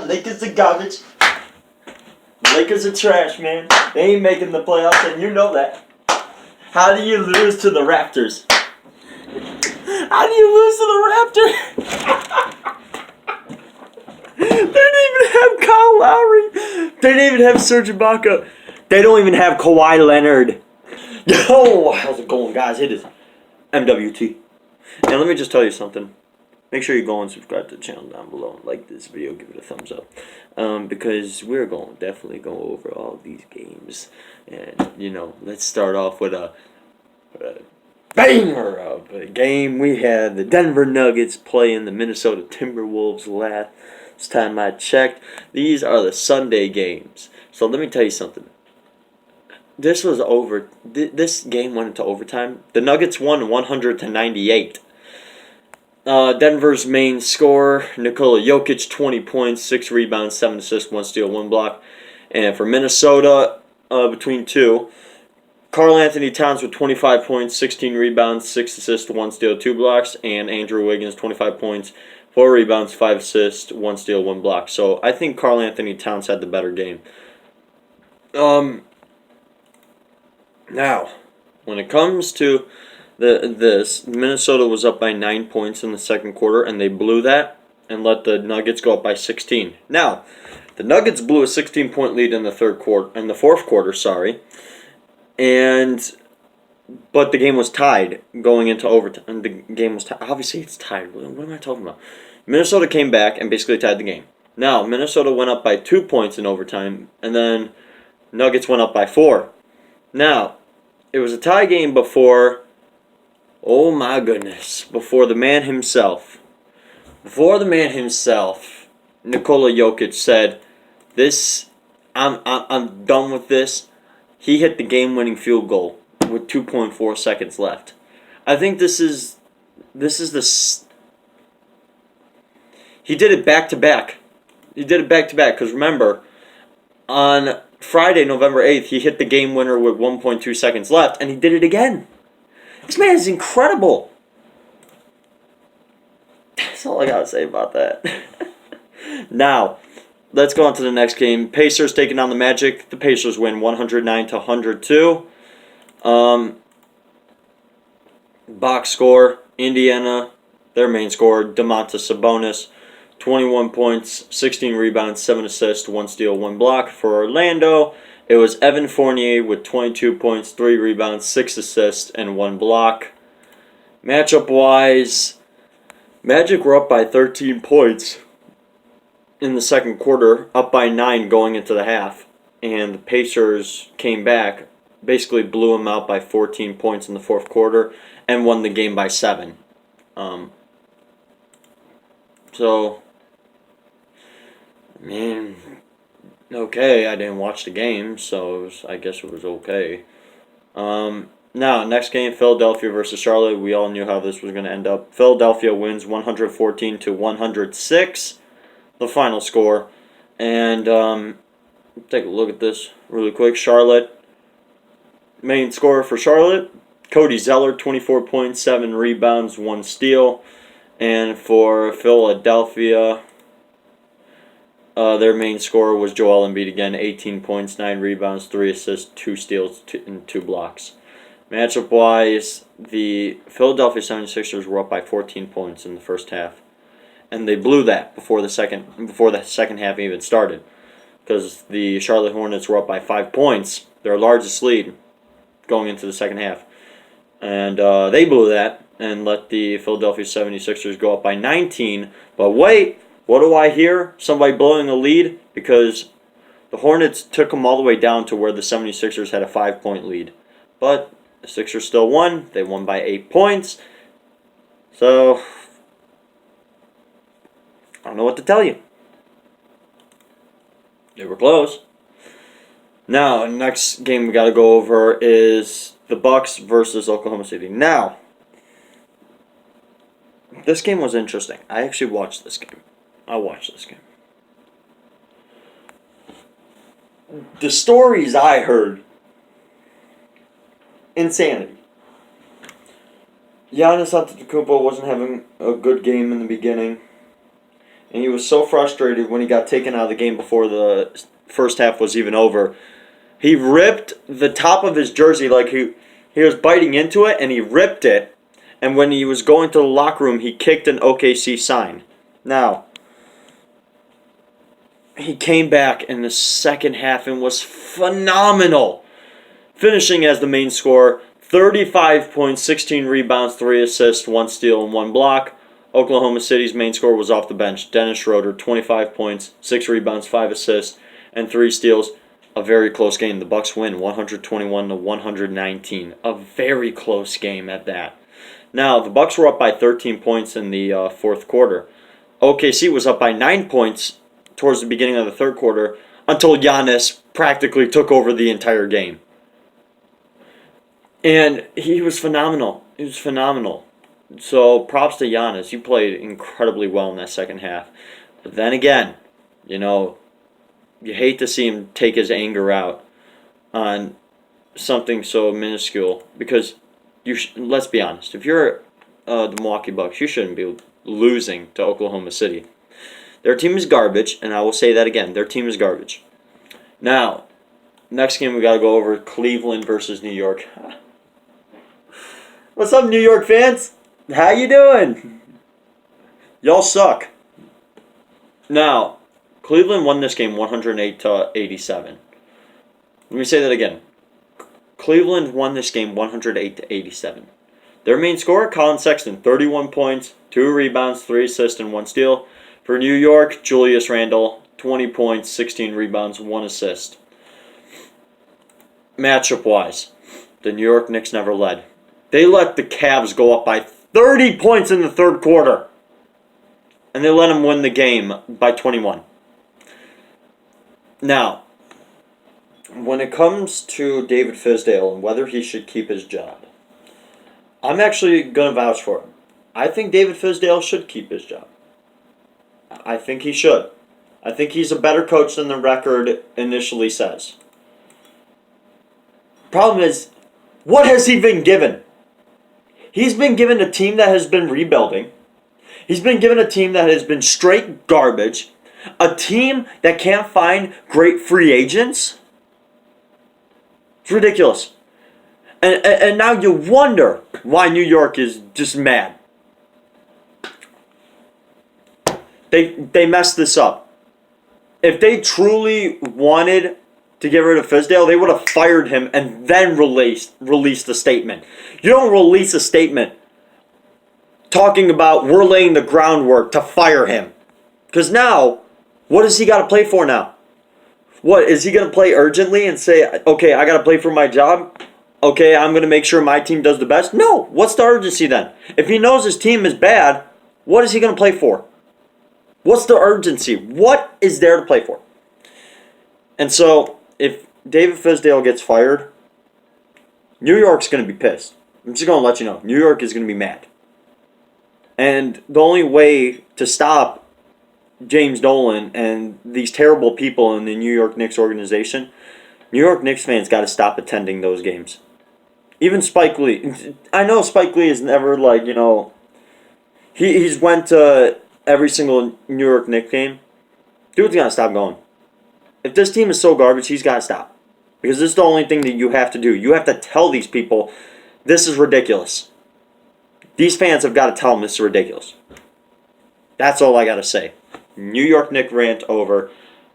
Lakers are garbage. Lakers are trash, man. They ain't making the playoffs, and you know that. How do you lose to the Raptors? How do you lose to the Raptors? They didn't even have Kyle Lowry. They didn't even have Serge Ibaka. They don't even have Kawhi Leonard. Yo, how's it going, guys? It is MWT. And let me just tell you something. Make sure you go and subscribe to the channel down below and like this video, give it a thumbs up. Because we're going to definitely go over all these games. And, you know, let's start off with a banger of a game. We had the Denver Nuggets playing the Minnesota Timberwolves last time I checked. These are the Sunday games. So let me tell you something. This was over. This game went into overtime. The Nuggets won 100-98. Denver's main scorer, Nikola Jokic, 20 points, 6 rebounds, 7 assists, 1 steal, 1 block. And for Minnesota, between two, Karl Anthony Towns with 25 points, 16 rebounds, 6 assists, 1 steal, 2 blocks. And Andrew Wiggins, 25 points, 4 rebounds, 5 assists, 1 steal, 1 block. So I think Karl Anthony Towns had the better game. Now, when it comes to this, Minnesota was up by 9 points in the second quarter, and they blew that and let the Nuggets go up by 16. Now, the Nuggets blew a 16-point lead in the fourth quarter, but the game was tied going into overtime. And the game was tied. Obviously, it's tied. What am I talking about? Minnesota came back and basically tied the game. Now, Minnesota went up by 2 points in overtime, and then Nuggets went up by 4. Now, it was a tie game before. Oh my goodness. Before the man himself, Nikola Jokic said, I'm done with this. He hit the game-winning field goal with 2.4 seconds left. I think this is he did it back-to-back. Because remember, on Friday, November 8th, he hit the game winner with 1.2 seconds left, and he did it again. This man is incredible. That's all I got to say about that. Now, let's go on to the next game. Pacers taking on the Magic. The Pacers win 109-102. Box score, Indiana, their main scorer, Domantas Sabonis, 21 points, 16 rebounds, 7 assists, 1 steal, 1 block. For Orlando, it was Evan Fournier with 22 points, 3 rebounds, 6 assists, and 1 block. Matchup-wise, Magic were up by 13 points in the second quarter, up by 9 going into the half. And the Pacers came back, basically blew them out by 14 points in the fourth quarter, and won the game by 7. Okay, I didn't watch the game, so I guess it was okay. Now, next game, Philadelphia versus Charlotte. We all knew how this was going to end up. Philadelphia wins 114-106, the final score. And take a look at this really quick. Charlotte, main scorer for Charlotte, Cody Zeller, 24 points, 7 rebounds, 1 steal. And for Philadelphia, their main scorer was Joel Embiid again, 18 points, 9 rebounds, 3 assists, 2 steals, and 2 blocks. Matchup-wise, the Philadelphia 76ers were up by 14 points in the first half. And they blew that before the second half even started. Because the Charlotte Hornets were up by 5 points, their largest lead, going into the second half. And they blew that and let the Philadelphia 76ers go up by 19. But wait! What do I hear? Somebody blowing a lead? Because the Hornets took them all the way down to where the 76ers had a 5-point lead. But the Sixers still won. They won by 8 points. So, I don't know what to tell you. They were close. Now, the next game we got to go over is the Bucks versus Oklahoma City. Now, this game was interesting. I actually watched this game. The stories I heard, insanity. Giannis Antetokounmpo wasn't having a good game in the beginning. and he was so frustrated when he got taken out of the game before the first half was even over. He ripped the top of his jersey like he was biting into it, and he ripped it. And when he was going to the locker room, he kicked an OKC sign. Now, he came back in the second half and was phenomenal, finishing as the main scorer. 35 points, 16 rebounds, 3 assists, 1 steal, and 1 block. Oklahoma City's main scorer was off the bench. Dennis Schroeder, 25 points, 6 rebounds, 5 assists, and 3 steals. A very close game. The Bucks win 121-119. A very close game at that. Now, the Bucks were up by 13 points in the fourth quarter. OKC was up by 9 points towards the beginning of the third quarter until Giannis practically took over the entire game. And he was phenomenal. He was phenomenal. So props to Giannis. He played incredibly well in that second half. But then again, you hate to see him take his anger out on something so minuscule. Because, let's be honest, if you're the Milwaukee Bucks, you shouldn't be losing to Oklahoma City. Their team is garbage, and I will say that again. Their team is garbage. Now, next game we got to go over Cleveland versus New York. What's up, New York fans? How you doing? Y'all suck. Now, Cleveland won this game 108-87. Let me say that again. Cleveland won this game 108-87. Their main scorer, Colin Sexton, 31 points, 2 rebounds, 3 assists, and 1 steal. For New York, Julius Randle, 20 points, 16 rebounds, 1 assist. Matchup-wise, the New York Knicks never led. They let the Cavs go up by 30 points in the third quarter. And they let them win the game by 21. Now, when it comes to David Fizdale and whether he should keep his job, I'm actually going to vouch for him. I think David Fizdale should keep his job. I think he should. I think he's a better coach than the record initially says. Problem is, what has he been given? He's been given a team that has been rebuilding. He's been given a team that has been straight garbage. A team that can't find great free agents. It's ridiculous. And now you wonder why New York is just mad. They messed this up. If they truly wanted to get rid of Fizdale, they would have fired him and then released a statement. You don't release a statement talking about we're laying the groundwork to fire him. Because now, what does he got to play for now? What, is he going to play urgently and say, okay, I got to play for my job? Okay, I'm going to make sure my team does the best? No. What's the urgency then? If he knows his team is bad, what is he going to play for? What's the urgency? What is there to play for? And so, if David Fizdale gets fired, New York's going to be pissed. I'm just going to let you know. New York is going to be mad. And the only way to stop James Dolan and these terrible people in the New York Knicks organization, New York Knicks fans got to stop attending those games. Even Spike Lee. I know Spike Lee is never he's went to every single New York Knicks game. Dude's got to stop going. If this team is so garbage, he's got to stop. Because this is the only thing that you have to do. You have to tell these people, this is ridiculous. These fans have got to tell them this is ridiculous. That's all I got to say. New York Knicks rant over.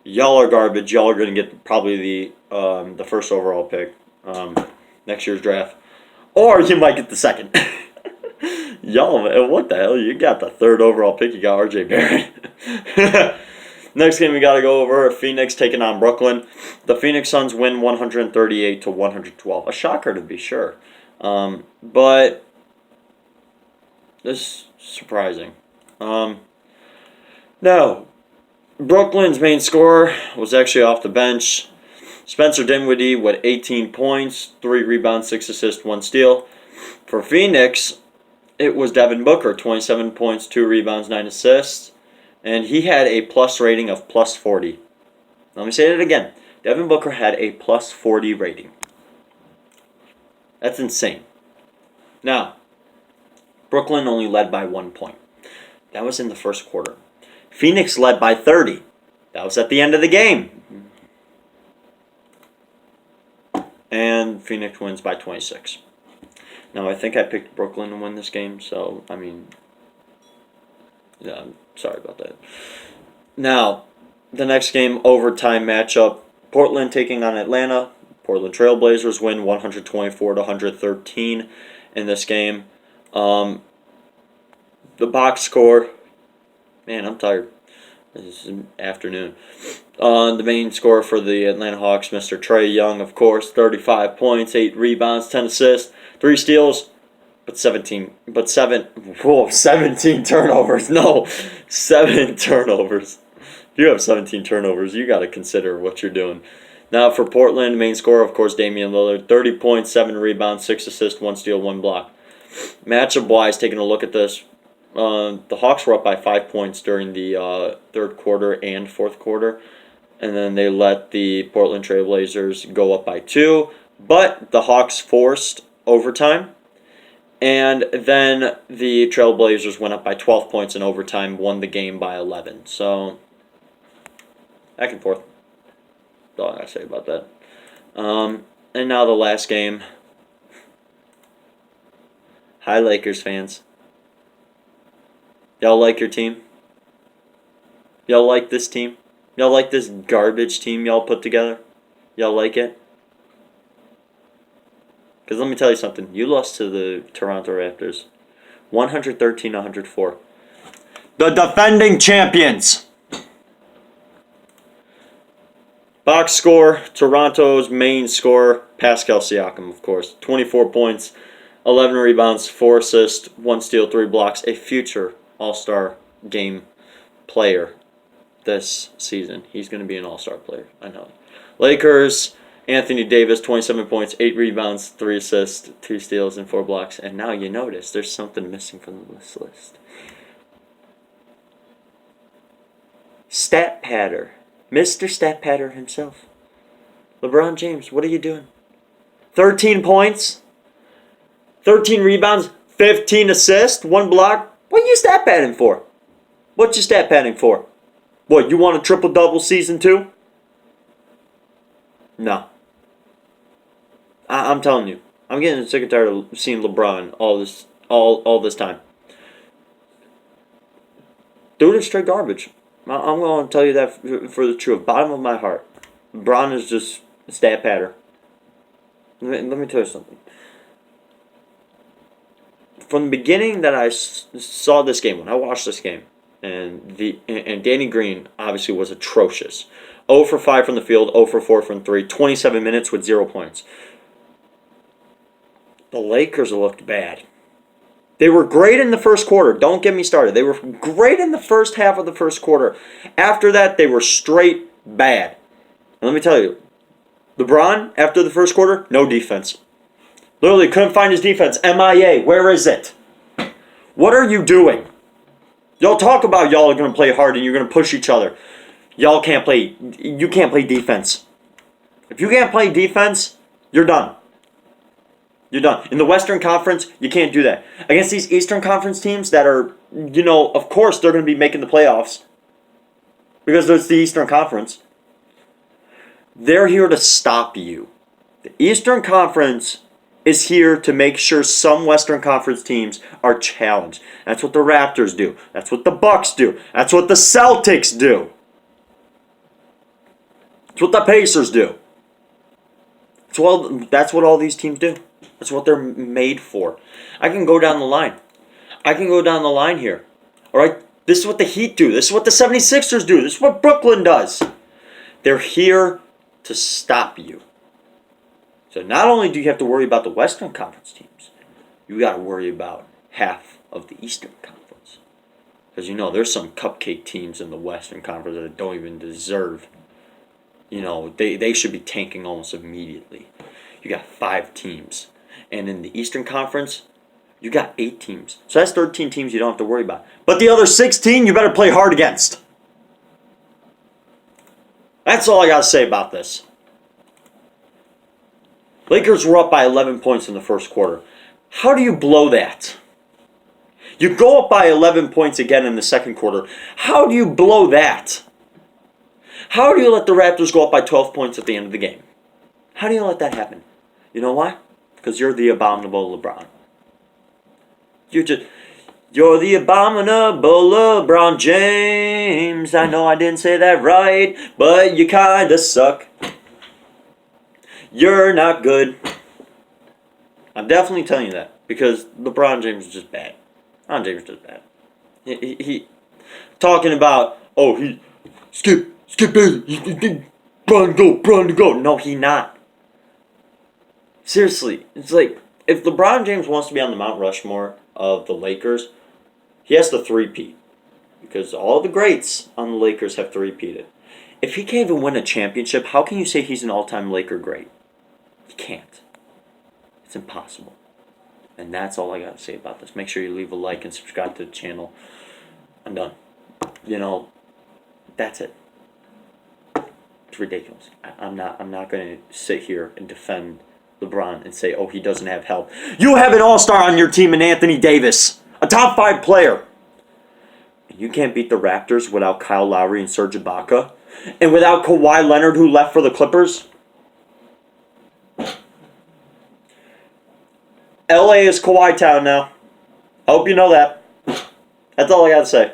Y'all are garbage. Y'all are going to get probably the first overall pick next year's draft. Or you might get the second. Y'all, what the hell? You got the third overall pick. You got RJ Barrett. Next game we got to go over, Phoenix taking on Brooklyn. The Phoenix Suns win 138-112. A shocker to be sure. But this is surprising. Now, Brooklyn's main scorer was actually off the bench. Spencer Dinwiddie with 18 points, 3 rebounds, 6 assists, 1 steal. For Phoenix, it was Devin Booker, 27 points, 2 rebounds, 9 assists. And he had a plus rating of plus 40. Let me say that again. Devin Booker had a plus 40 rating. That's insane. Now, Brooklyn only led by 1 point. That was in the first quarter. Phoenix led by 30. That was at the end of the game. And Phoenix wins by 26. Now, I think I picked Brooklyn to win this game, so, I mean, yeah, I'm sorry about that. Now, the next game, overtime matchup, Portland taking on Atlanta. Portland Trailblazers win 124-113 in this game. The box score, man, I'm tired. This is afternoon. The main scorer for the Atlanta Hawks, Mr. Trae Young, of course, 35 points, 8 rebounds, 10 assists, 3 steals, but 17 turnovers. No, 7 turnovers. If you have 17 turnovers, you got to consider what you're doing. Now for Portland, main scorer, of course, Damian Lillard, 30 points, 7 rebounds, 6 assists, 1 steal, 1 block. Matchup-wise, taking a look at this, the Hawks were up by 5 points during the third quarter and fourth quarter, and then they let the Portland Trailblazers go up by 2, but the Hawks forced overtime, and then the Trailblazers went up by 12 points in overtime, won the game by 11. So, back and forth. That's all I gotta say about that. And now the last game. Hi, Lakers fans. Y'all like your team? Y'all like this team? Y'all like this garbage team y'all put together? Y'all like it? Because let me tell you something. You lost to the Toronto Raptors. 113-104. The defending champions! Box score, Toronto's main scorer, Pascal Siakam, of course. 24 points, 11 rebounds, 4 assists, 1 steal, 3 blocks. A future All-Star game player this season. He's going to be an All-Star player. I know. Lakers, Anthony Davis, 27 points, 8 rebounds, 3 assists, 2 steals, and 4 blocks. And now you notice there's something missing from this list. Stat Patter. Mr. Stat Patter himself. LeBron James, what are you doing? 13 points, 13 rebounds, 15 assists, 1 block. What are you stat padding for? What you stat padding for? What, you want a triple-double season 2? No. I'm telling you. I'm getting sick and tired of seeing LeBron all this time. Dude is straight garbage. I'm going to tell you that for the truth. Bottom of my heart. LeBron is just a stat patter. Let me tell you something. From the beginning that I saw this game, when I watched this game, and Danny Green obviously was atrocious. 0 for 5 from the field, 0 for 4 from 3, 27 minutes with 0 points. The Lakers looked bad. They were great in the first quarter. Don't get me started. They were great in the first half of the first quarter. After that, they were straight bad. And let me tell you, LeBron, after the first quarter, no defense. Literally couldn't find his defense. MIA, where is it? What are you doing? Y'all talk about y'all are going to play hard and you're going to push each other. You can't play defense. If you can't play defense, you're done. You're done. In the Western Conference, you can't do that. Against these Eastern Conference teams that are, of course they're going to be making the playoffs. Because it's the Eastern Conference. They're here to stop you. The Eastern Conference is here to make sure some Western Conference teams are challenged. That's what the Raptors do. That's what the Bucks do. That's what the Celtics do. That's what the Pacers do. That's what all these teams do. That's what they're made for. I can go down the line. Here. All right? This is what the Heat do. This is what the 76ers do. This is what Brooklyn does. They're here to stop you. So not only do you have to worry about the Western Conference teams, you got to worry about half of the Eastern Conference. Because there's some cupcake teams in the Western Conference that don't even deserve. They should be tanking almost immediately. You got 5 teams. And in the Eastern Conference, you got 8 teams. So that's 13 teams you don't have to worry about. But the other 16, you better play hard against. That's all I got to say about this. Lakers were up by 11 points in the first quarter. How do you blow that? You go up by 11 points again in the second quarter. How do you blow that? How do you let the Raptors go up by 12 points at the end of the game? How do you let that happen? You know why? Because you're the abominable LeBron. You're the abominable LeBron James. I know I didn't say that right, but you kinda suck. You're not good. I'm definitely telling you that because LeBron James is just bad. LeBron James is just bad. He talking about, oh, he skip it, Bron to go. No, he not. Seriously, it's like if LeBron James wants to be on the Mount Rushmore of the Lakers, he has to three-peat because all the greats on the Lakers have three-peated. If he can't even win a championship, how can you say he's an all-time Laker great? You can't. It's impossible. And that's all I got to say about this. Make sure you leave a like and subscribe to the channel. I'm done. That's it. It's ridiculous. I'm not going to sit here and defend LeBron and say, oh, he doesn't have help. You have an all-star on your team in Anthony Davis, a top 5 player. And you can't beat the Raptors without Kyle Lowry and Serge Ibaka, and without Kawhi Leonard, who left for the Clippers. LA is Kawhi Town now. I hope you know that. That's all I got to say.